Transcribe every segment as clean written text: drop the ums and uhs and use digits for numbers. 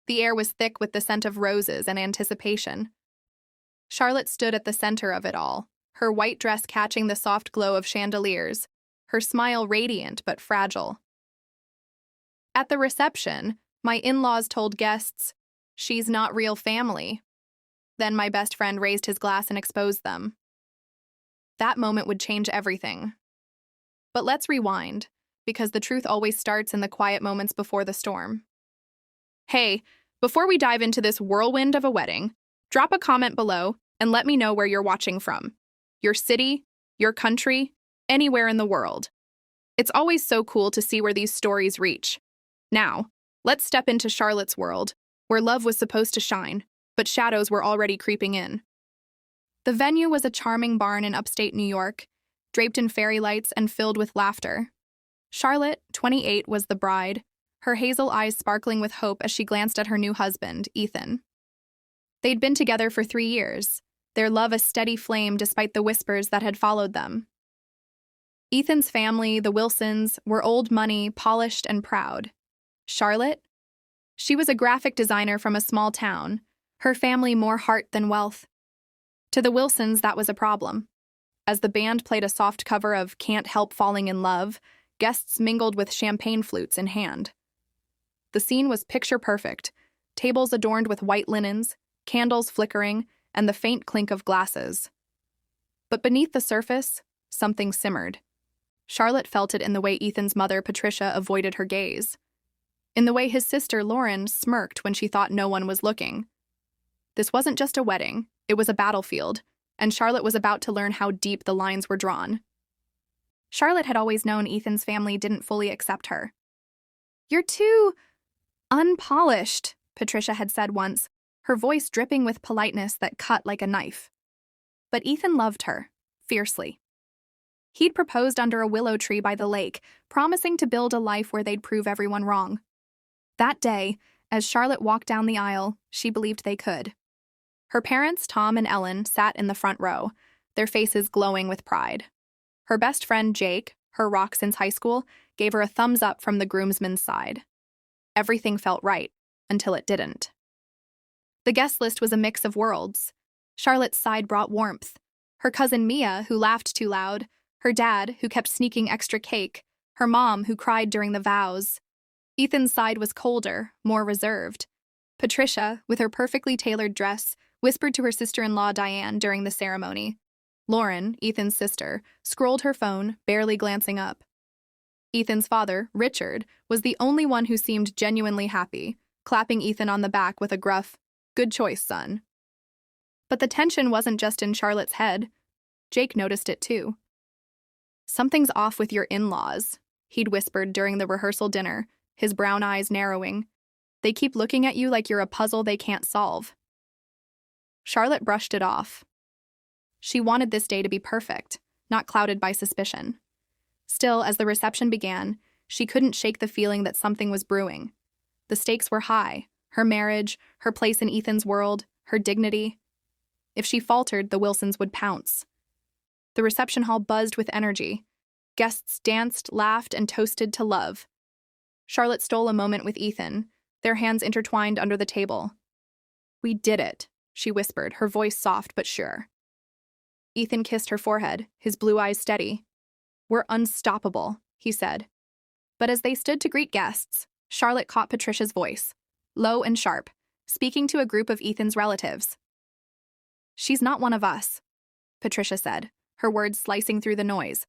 The air was thick with the scent of roses and anticipation. Charlotte stood at the center of it all, her white dress catching the soft glow of chandeliers, her smile radiant but fragile. At the reception, my in-laws told guests, "She's not real family." Then my best friend raised his glass and exposed them. That moment would change everything. But let's rewind, because the truth always starts in the quiet moments before the storm. Hey, before we dive into this whirlwind of a wedding, drop a comment below and let me know where you're watching from. Your city, your country, anywhere in the world. It's always so cool to see where these stories reach. Now, let's step into Charlotte's world, where love was supposed to shine, but shadows were already creeping in. The venue was a charming barn in upstate New York, draped in fairy lights and filled with laughter. Charlotte, 28, was the bride, her hazel eyes sparkling with hope as she glanced at her new husband, Ethan. They'd been together for 3 years, their love a steady flame despite the whispers that had followed them. Ethan's family, the Wilsons, were old money, polished and proud. Charlotte? She was a graphic designer from a small town, her family more heart than wealth. To the Wilsons, that was a problem. As the band played a soft cover of Can't Help Falling in Love, guests mingled with champagne flutes in hand. The scene was picture perfect, tables adorned with white linens, candles flickering, and the faint clink of glasses. But beneath the surface, something simmered. Charlotte felt it in the way Ethan's mother, Patricia, avoided her gaze. In the way his sister, Lauren, smirked when she thought no one was looking. This wasn't just a wedding, it was a battlefield, and Charlotte was about to learn how deep the lines were drawn. Charlotte had always known Ethan's family didn't fully accept her. "You're too unpolished," Patricia had said once, her voice dripping with politeness that cut like a knife. But Ethan loved her, fiercely. He'd proposed under a willow tree by the lake, promising to build a life where they'd prove everyone wrong. That day, as Charlotte walked down the aisle, she believed they could. Her parents, Tom and Ellen, sat in the front row, their faces glowing with pride. Her best friend, Jake, her rock since high school, gave her a thumbs up from the groomsmen's side. Everything felt right, until it didn't. The guest list was a mix of worlds. Charlotte's side brought warmth. Her cousin Mia, who laughed too loud, her dad, who kept sneaking extra cake, her mom, who cried during the vows. Ethan's side was colder, more reserved. Patricia, with her perfectly tailored dress, whispered to her sister-in-law Diane during the ceremony. Lauren, Ethan's sister, scrolled her phone, barely glancing up. Ethan's father, Richard, was the only one who seemed genuinely happy, clapping Ethan on the back with a gruff, "Good choice, son." But the tension wasn't just in Charlotte's head. Jake noticed it too. "Something's off with your in-laws," he'd whispered during the rehearsal dinner, his brown eyes narrowing. "They keep looking at you like you're a puzzle they can't solve." Charlotte brushed it off. She wanted this day to be perfect, not clouded by suspicion. Still, as the reception began, she couldn't shake the feeling that something was brewing. The stakes were high: her marriage, her place in Ethan's world, her dignity. If she faltered, the Wilsons would pounce. The reception hall buzzed with energy. Guests danced, laughed, and toasted to love. Charlotte stole a moment with Ethan, their hands intertwined under the table. "We did it," she whispered, her voice soft but sure. Ethan kissed her forehead, his blue eyes steady. "We're unstoppable," he said. But as they stood to greet guests, Charlotte caught Patricia's voice, low and sharp, speaking to a group of Ethan's relatives. "She's not one of us," Patricia said, her words slicing through the noise.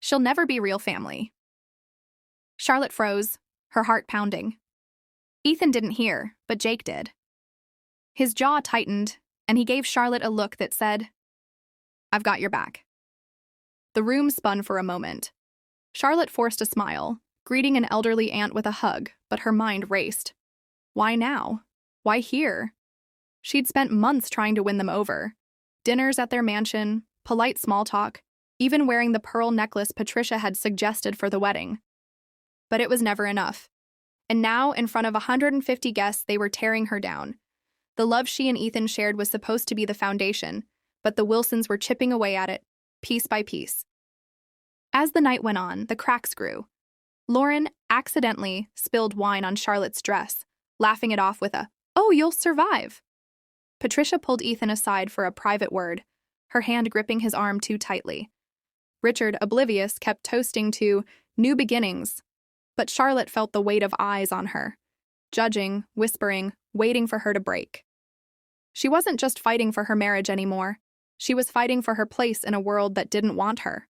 "She'll never be real family." Charlotte froze, her heart pounding. Ethan didn't hear, but Jake did. His jaw tightened, and he gave Charlotte a look that said, "I've got your back." The room spun for a moment. Charlotte forced a smile, greeting an elderly aunt with a hug, but her mind raced. Why now? Why here? She'd spent months trying to win them over. Dinners at their mansion, polite small talk, even wearing the pearl necklace Patricia had suggested for the wedding. But it was never enough. And now, in front of 150 guests, they were tearing her down. The love she and Ethan shared was supposed to be the foundation, but the Wilsons were chipping away at it, piece by piece. As the night went on, the cracks grew. Lauren accidentally spilled wine on Charlotte's dress, laughing it off with a, "Oh, you'll survive." Patricia pulled Ethan aside for a private word, her hand gripping his arm too tightly. Richard, oblivious, kept toasting to new beginnings, but Charlotte felt the weight of eyes on her, judging, whispering, waiting for her to break. She wasn't just fighting for her marriage anymore. She was fighting for her place in a world that didn't want her.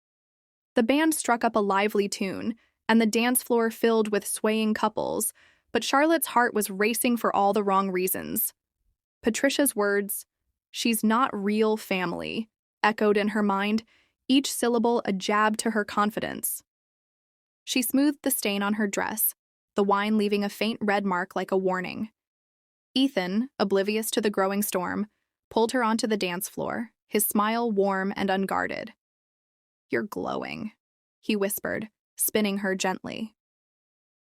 The band struck up a lively tune, and the dance floor filled with swaying couples, but Charlotte's heart was racing for all the wrong reasons. Patricia's words, "She's not real family," echoed in her mind, each syllable a jab to her confidence. She smoothed the stain on her dress, the wine leaving a faint red mark like a warning. Ethan, oblivious to the growing storm, pulled her onto the dance floor, his smile warm and unguarded. "You're glowing," he whispered, spinning her gently.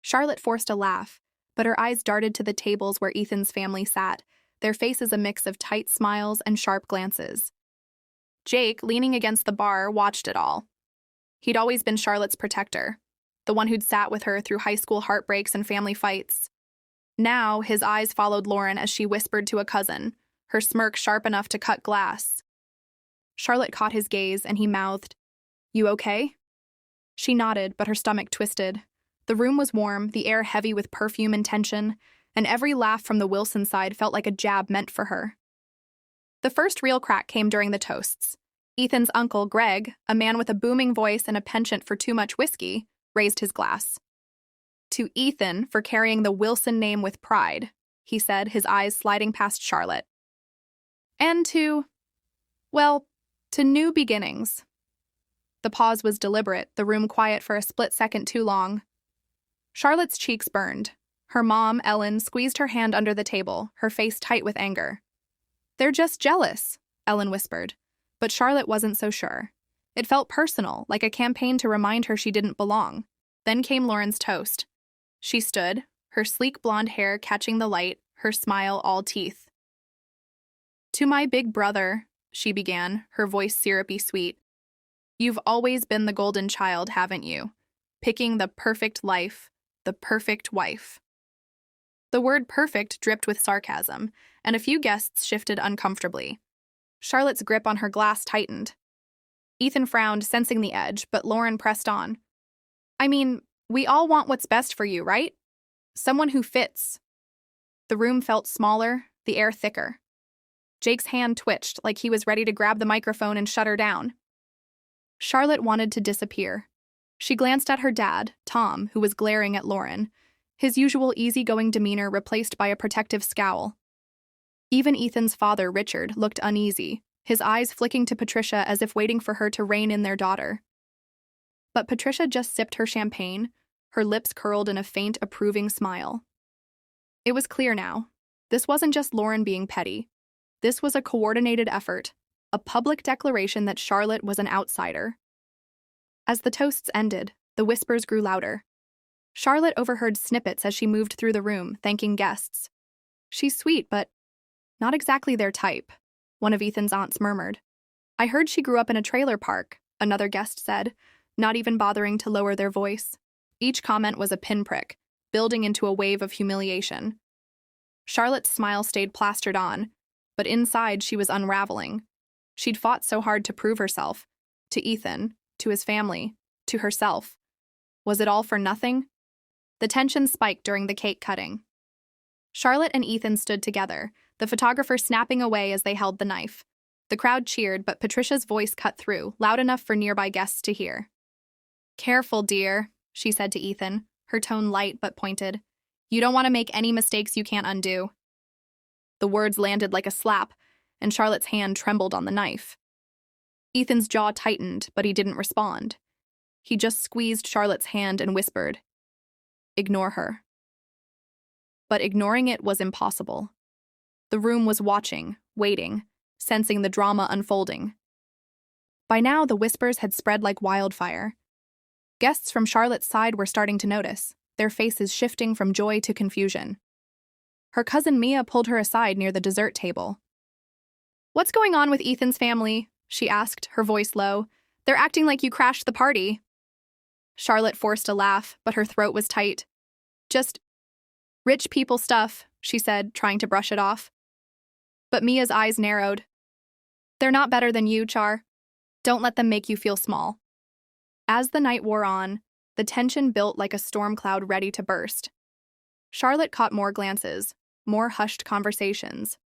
Charlotte forced a laugh, but her eyes darted to the tables where Ethan's family sat, their faces a mix of tight smiles and sharp glances. Jake, leaning against the bar, watched it all. He'd always been Charlotte's protector, the one who'd sat with her through high school heartbreaks and family fights. Now, his eyes followed Lauren as she whispered to a cousin, her smirk sharp enough to cut glass. Charlotte caught his gaze, and he mouthed, "You okay?" She nodded, but her stomach twisted. The room was warm, the air heavy with perfume and tension, and every laugh from the Wilson side felt like a jab meant for her. The first real crack came during the toasts. Ethan's uncle, Greg, a man with a booming voice and a penchant for too much whiskey, raised his glass. "To Ethan for carrying the Wilson name with pride," he said, his eyes sliding past Charlotte. "And to new beginnings." The pause was deliberate, the room quiet for a split second too long. Charlotte's cheeks burned. Her mom, Ellen, squeezed her hand under the table, her face tight with anger. "They're just jealous," Ellen whispered. But Charlotte wasn't so sure. It felt personal, like a campaign to remind her she didn't belong. Then came Lauren's toast. She stood, her sleek blonde hair catching the light, her smile all teeth. "To my big brother," she began, her voice syrupy sweet. "You've always been the golden child, haven't you? Picking the perfect life, the perfect wife." The word perfect dripped with sarcasm, and a few guests shifted uncomfortably. Charlotte's grip on her glass tightened. Ethan frowned, sensing the edge, but Lauren pressed on. "I mean, we all want what's best for you, right? Someone who fits." The room felt smaller, the air thicker. Jake's hand twitched, like he was ready to grab the microphone and shut her down. Charlotte wanted to disappear. She glanced at her dad, Tom, who was glaring at Lauren, his usual easygoing demeanor replaced by a protective scowl. Even Ethan's father, Richard, looked uneasy, his eyes flicking to Patricia as if waiting for her to rein in their daughter. But Patricia just sipped her champagne, her lips curled in a faint, approving smile. It was clear now. This wasn't just Lauren being petty. This was a coordinated effort, a public declaration that Charlotte was an outsider. As the toasts ended, the whispers grew louder. Charlotte overheard snippets as she moved through the room, thanking guests. "She's sweet, but not exactly their type," one of Ethan's aunts murmured. "I heard she grew up in a trailer park," another guest said, not even bothering to lower their voice. Each comment was a pinprick, building into a wave of humiliation. Charlotte's smile stayed plastered on, but inside she was unraveling. She'd fought so hard to prove herself, to Ethan, to his family, to herself. Was it all for nothing? The tension spiked during the cake cutting. Charlotte and Ethan stood together, the photographer snapping away as they held the knife. The crowd cheered, but Patricia's voice cut through, loud enough for nearby guests to hear. "Careful, dear," she said to Ethan, her tone light but pointed. "You don't want to make any mistakes you can't undo." The words landed like a slap, and Charlotte's hand trembled on the knife. Ethan's jaw tightened, but he didn't respond. He just squeezed Charlotte's hand and whispered, "Ignore her." But ignoring it was impossible. The room was watching, waiting, sensing the drama unfolding. By now, the whispers had spread like wildfire. Guests from Charlotte's side were starting to notice, their faces shifting from joy to confusion. Her cousin Mia pulled her aside near the dessert table. "What's going on with Ethan's family?" she asked, her voice low. "They're acting like you crashed the party." Charlotte forced a laugh, but her throat was tight. "Just Rich people stuff, she said, trying to brush it off. But Mia's eyes narrowed. They're not better than you, Char. Don't let them make you feel small. As the night wore on, the tension built like a storm cloud ready to burst. Charlotte caught more glances, more hushed conversations.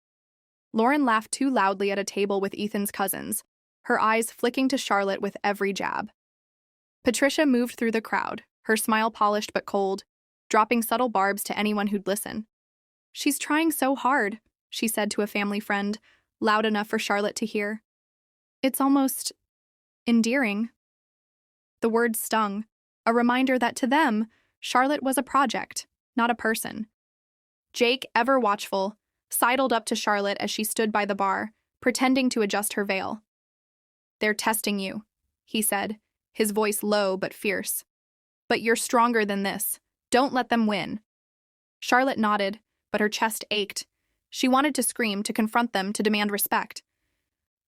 Lauren laughed too loudly at a table with Ethan's cousins, her eyes flicking to Charlotte with every jab. Patricia moved through the crowd, her smile polished but cold, dropping subtle barbs to anyone who'd listen. She's trying so hard, she said to a family friend, loud enough for Charlotte to hear. It's almost endearing. The words stung, a reminder that to them, Charlotte was a project, not a person. Jake, ever watchful, sidled up to Charlotte as she stood by the bar, pretending to adjust her veil. They're testing you, he said, his voice low but fierce. But you're stronger than this. Don't let them win. Charlotte nodded, but her chest ached. She wanted to scream, to confront them, to demand respect.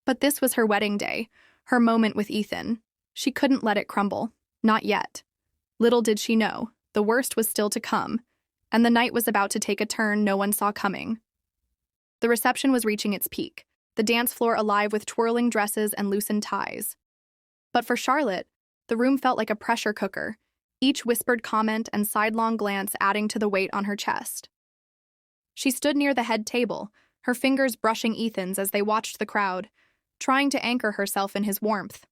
But this was her wedding day, her moment with Ethan. She couldn't let it crumble. Not yet. Little did she know, the worst was still to come, and the night was about to take a turn no one saw coming. The reception was reaching its peak, the dance floor alive with twirling dresses and loosened ties. But for Charlotte, the room felt like a pressure cooker, each whispered comment and sidelong glance adding to the weight on her chest. She stood near the head table, her fingers brushing Ethan's as they watched the crowd, trying to anchor herself in his warmth.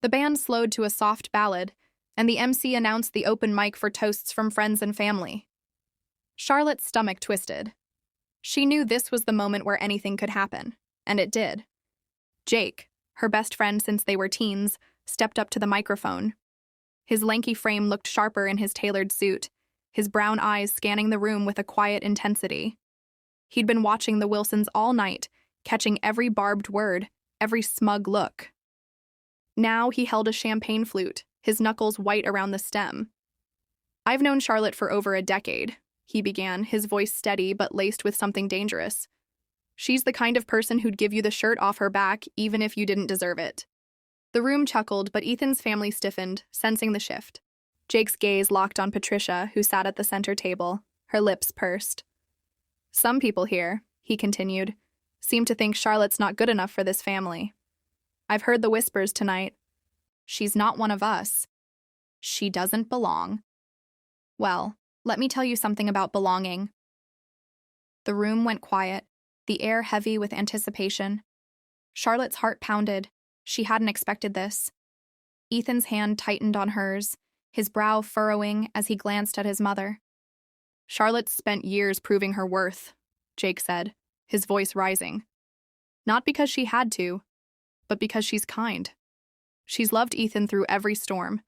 The band slowed to a soft ballad, and the MC announced the open mic for toasts from friends and family. Charlotte's stomach twisted. She knew this was the moment where anything could happen, and it did. Jake, her best friend since they were teens, stepped up to the microphone. His lanky frame looked sharper in his tailored suit, his brown eyes scanning the room with a quiet intensity. He'd been watching the Wilsons all night, catching every barbed word, every smug look. Now he held a champagne flute, his knuckles white around the stem. I've known Charlotte for over a decade, he began, his voice steady but laced with something dangerous. She's the kind of person who'd give you the shirt off her back even if you didn't deserve it. The room chuckled, but Ethan's family stiffened, sensing the shift. Jake's gaze locked on Patricia, who sat at the center table, her lips pursed. Some people here, he continued, seem to think Charlotte's not good enough for this family. I've heard the whispers tonight. She's not one of us. She doesn't belong. Well, let me tell you something about belonging. The room went quiet, the air heavy with anticipation. Charlotte's heart pounded. She hadn't expected this. Ethan's hand tightened on hers, his brow furrowing as he glanced at his mother. Charlotte's spent years proving her worth, Jake said, his voice rising. Not because she had to, but because she's kind. She's loved Ethan through every storm,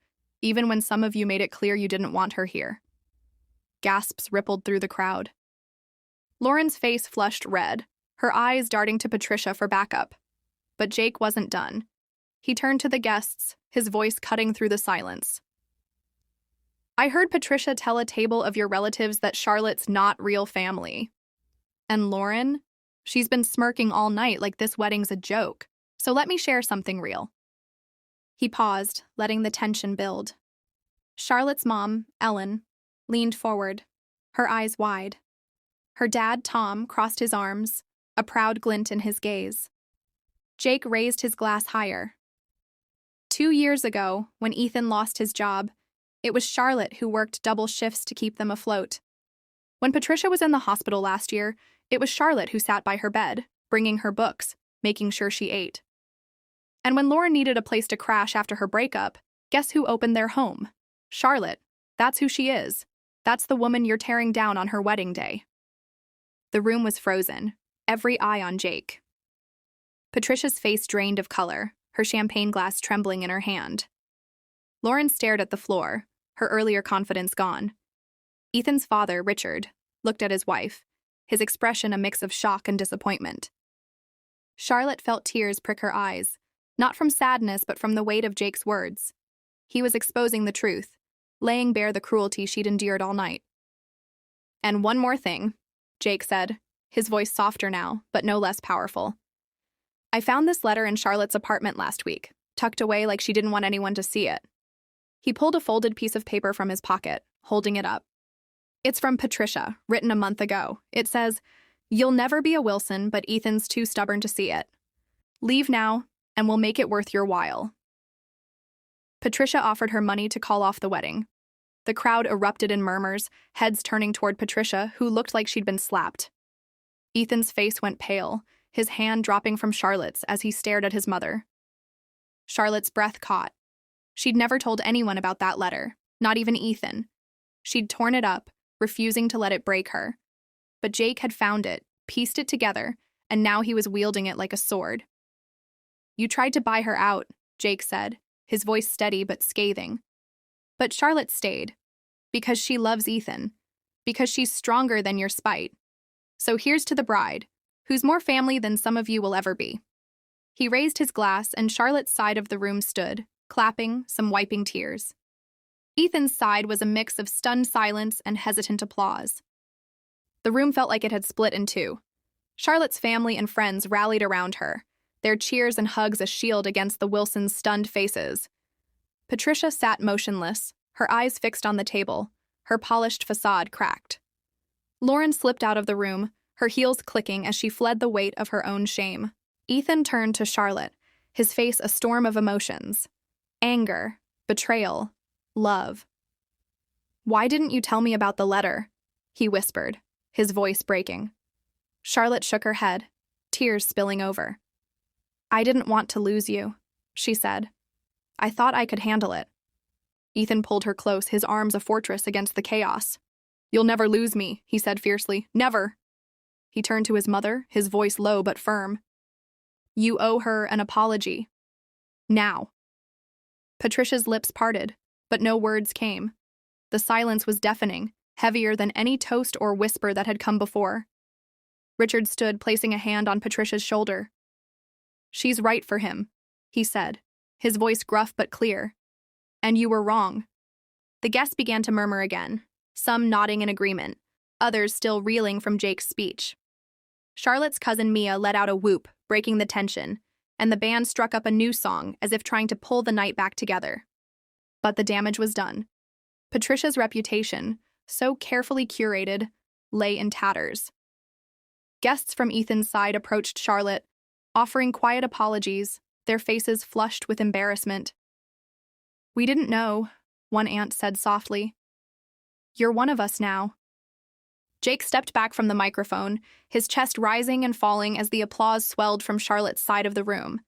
even when some of you made it clear you didn't want her here. Gasps rippled through the crowd. Lauren's face flushed red, her eyes darting to Patricia for backup. But Jake wasn't done. He turned to the guests, his voice cutting through the silence. I heard Patricia tell a table of your relatives that Charlotte's not real family. And Lauren? She's been smirking all night like this wedding's a joke. So let me share something real. He paused, letting the tension build. Charlotte's mom, Ellen, leaned forward, her eyes wide. Her dad, Tom, crossed his arms, a proud glint in his gaze. Jake raised his glass higher. 2 years ago, when Ethan lost his job, it was Charlotte who worked double shifts to keep them afloat. When Patricia was in the hospital last year, it was Charlotte who sat by her bed, bringing her books, making sure she ate. And when Lauren needed a place to crash after her breakup, guess who opened their home? Charlotte. That's who she is. That's the woman you're tearing down on her wedding day. The room was frozen, every eye on Jake. Patricia's face drained of color, her champagne glass trembling in her hand. Lauren stared at the floor, her earlier confidence gone. Ethan's father, Richard, looked at his wife, his expression a mix of shock and disappointment. Charlotte felt tears prick her eyes, not from sadness but from the weight of Jake's words. He was exposing the truth, laying bare the cruelty she'd endured all night. And one more thing, Jake said, his voice softer now, but no less powerful. I found this letter in Charlotte's apartment last week, tucked away like she didn't want anyone to see it. He pulled a folded piece of paper from his pocket, holding it up. It's from Patricia, written a month ago. It says, "You'll never be a Wilson, but Ethan's too stubborn to see it. Leave now, and we'll make it worth your while." Patricia offered her money to call off the wedding. The crowd erupted in murmurs, heads turning toward Patricia, who looked like she'd been slapped. Ethan's face went pale, his hand dropping from Charlotte's as he stared at his mother. Charlotte's breath caught. She'd never told anyone about that letter, not even Ethan. She'd torn it up, refusing to let it break her. But Jake had found it, pieced it together, and now he was wielding it like a sword. "You tried to buy her out," Jake said, his voice steady but scathing. But Charlotte stayed, because she loves Ethan, because she's stronger than your spite. So here's to the bride, who's more family than some of you will ever be. He raised his glass, and Charlotte's side of the room stood, clapping, some wiping tears. Ethan's side was a mix of stunned silence and hesitant applause. The room felt like it had split in two. Charlotte's family and friends rallied around her, their cheers and hugs a shield against the Wilsons' stunned faces. Patricia sat motionless, her eyes fixed on the table, her polished facade cracked. Lauren slipped out of the room, her heels clicking as she fled the weight of her own shame. Ethan turned to Charlotte, his face a storm of emotions. Anger, betrayal, love. "Why didn't you tell me about the letter?" he whispered, his voice breaking. Charlotte shook her head, tears spilling over. "I didn't want to lose you," she said. "I thought I could handle it." Ethan pulled her close, his arms a fortress against the chaos. "You'll never lose me," he said fiercely. "Never." He turned to his mother, his voice low but firm. "You owe her an apology. Now." Patricia's lips parted, but no words came. The silence was deafening, heavier than any toast or whisper that had come before. Richard stood, placing a hand on Patricia's shoulder. "She's right for him," he said, his voice gruff but clear. "And you were wrong." The guests began to murmur again, some nodding in agreement, others still reeling from Jake's speech. Charlotte's cousin Mia let out a whoop, breaking the tension, and the band struck up a new song as if trying to pull the night back together. But the damage was done. Patricia's reputation, so carefully curated, lay in tatters. Guests from Ethan's side approached Charlotte, offering quiet apologies, their faces flushed with embarrassment. "We didn't know," one aunt said softly. "You're one of us now." Jake stepped back from the microphone, his chest rising and falling as the applause swelled from Charlotte's side of the room.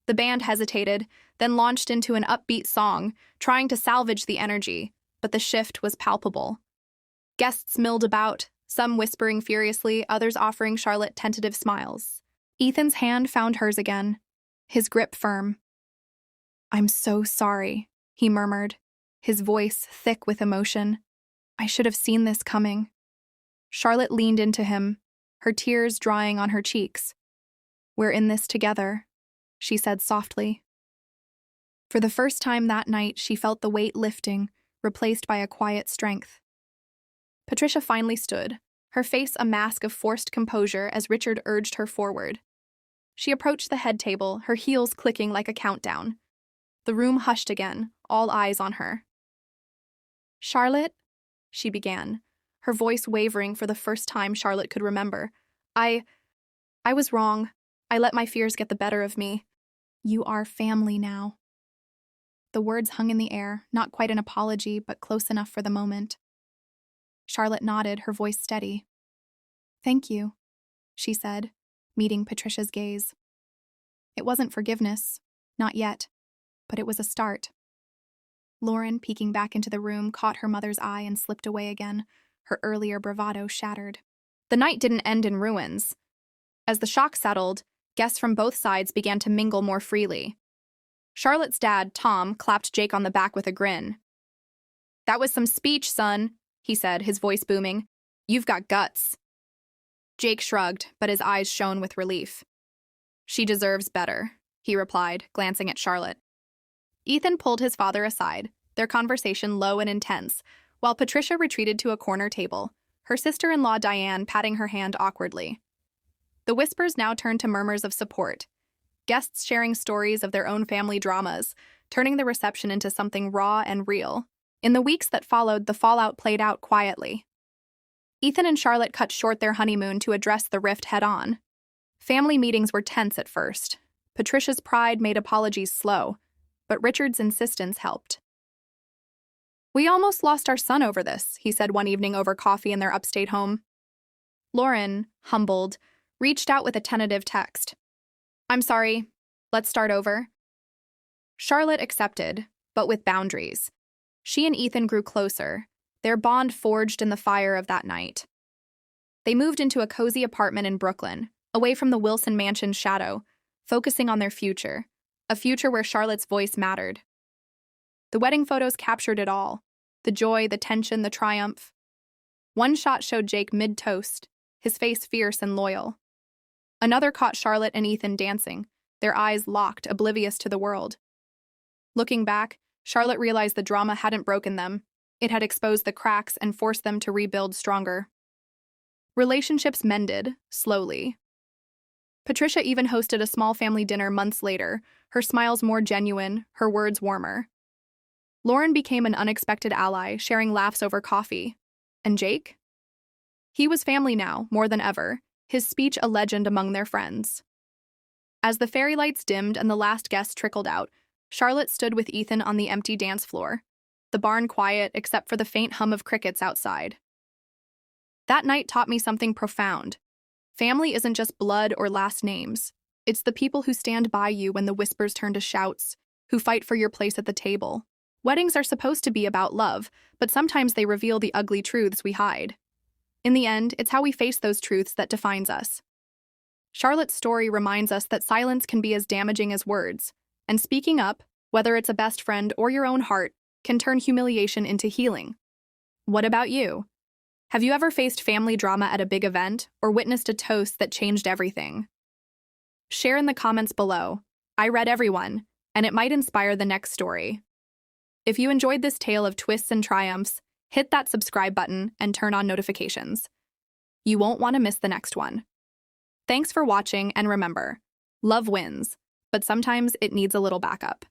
The band hesitated, then launched into an upbeat song, trying to salvage the energy, but the shift was palpable. Guests milled about, some whispering furiously, others offering Charlotte tentative smiles. Ethan's hand found hers again, his grip firm. "I'm so sorry," he murmured, his voice thick with emotion. "I should have seen this coming." Charlotte leaned into him, her tears drying on her cheeks. "We're in this together," she said softly. For the first time that night, she felt the weight lifting, replaced by a quiet strength. Patricia finally stood, her face a mask of forced composure as Richard urged her forward. She approached the head table, her heels clicking like a countdown. The room hushed again, all eyes on her. "Charlotte," she began, her voice wavering for the first time Charlotte could remember. I was wrong. I let my fears get the better of me. You are family now." The words hung in the air, not quite an apology, but close enough for the moment. Charlotte nodded, her voice steady. "Thank you," she said, meeting Patricia's gaze. It wasn't forgiveness, not yet, but it was a start. Lauren, peeking back into the room, caught her mother's eye and slipped away again, her earlier bravado shattered. The night didn't end in ruins. As the shock settled, guests from both sides began to mingle more freely. Charlotte's dad, Tom, clapped Jake on the back with a grin. "That was some speech, son," he said, his voice booming. "You've got guts." Jake shrugged, but his eyes shone with relief. "She deserves better," he replied, glancing at Charlotte. Ethan pulled his father aside, their conversation low and intense, while Patricia retreated to a corner table, her sister-in-law Diane patting her hand awkwardly. The whispers now turned to murmurs of support, guests sharing stories of their own family dramas, turning the reception into something raw and real. In the weeks that followed, the fallout played out quietly. Ethan and Charlotte cut short their honeymoon to address the rift head-on. Family meetings were tense at first. Patricia's pride made apologies slow, but Richard's insistence helped. "We almost lost our son over this," he said one evening over coffee in their upstate home. Lauren, humbled, reached out with a tentative text. "I'm sorry. Let's start over." Charlotte accepted, but with boundaries. She and Ethan grew closer, their bond forged in the fire of that night. They moved into a cozy apartment in Brooklyn, away from the Wilson Mansion's shadow, focusing on their future, a future where Charlotte's voice mattered. The wedding photos captured it all, the joy, the tension, the triumph. One shot showed Jake mid-toast, his face fierce and loyal. Another caught Charlotte and Ethan dancing, their eyes locked, oblivious to the world. Looking back, Charlotte realized the drama hadn't broken them. It had exposed the cracks and forced them to rebuild stronger. Relationships mended, slowly. Patricia even hosted a small family dinner months later, her smiles more genuine, her words warmer. Lauren became an unexpected ally, sharing laughs over coffee. And Jake? He was family now, more than ever, his speech a legend among their friends. As the fairy lights dimmed and the last guest trickled out, Charlotte stood with Ethan on the empty dance floor, the barn quiet except for the faint hum of crickets outside. That night taught me something profound. Family isn't just blood or last names. It's the people who stand by you when the whispers turn to shouts, who fight for your place at the table. Weddings are supposed to be about love, but sometimes they reveal the ugly truths we hide. In the end, it's how we face those truths that defines us. Charlotte's story reminds us that silence can be as damaging as words, and speaking up, whether it's a best friend or your own heart, can turn humiliation into healing. What about you? Have you ever faced family drama at a big event or witnessed a toast that changed everything? Share in the comments below. I read everyone, and it might inspire the next story. If you enjoyed this tale of twists and triumphs, hit that subscribe button and turn on notifications. You won't want to miss the next one. Thanks for watching, and remember, love wins, but sometimes it needs a little backup.